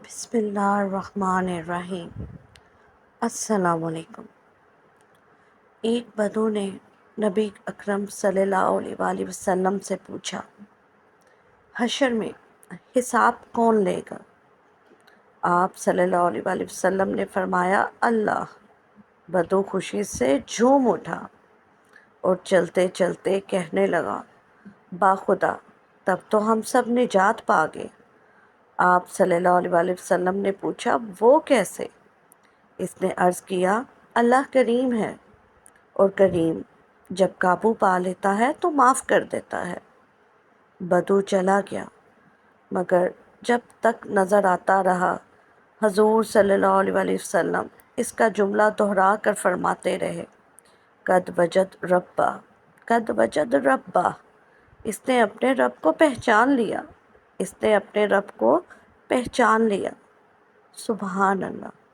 بسم اللہ الرحمن الرحیم۔ السلام علیکم۔ ایک بدو نے نبی اکرم صلی اللہ علیہ وآلہ وسلم سے پوچھا، حشر میں حساب کون لے گا؟ آپ صلی اللہ علیہ وآلہ وسلم نے فرمایا، اللہ۔ بدو خوشی سے جھوم اٹھا اور چلتے چلتے کہنے لگا، باخدا، تب تو ہم سب نجات پا گئے۔ آپ صلی اللہ علیہ وآلہ وسلم نے پوچھا، وہ کیسے؟ اس نے عرض کیا، اللہ کریم ہے، اور کریم جب قابو پا لیتا ہے تو معاف کر دیتا ہے۔ بدو چلا گیا، مگر جب تک نظر آتا رہا حضور صلی اللہ علیہ وآلہ وسلم اس کا جملہ دہرا کر فرماتے رہے، قد وجد ربہ، قد وجد ربہ۔ اس نے اپنے رب کو پہچان لیا، اس نے اپنے رب کو پہچان لیا۔ سبحان اللہ۔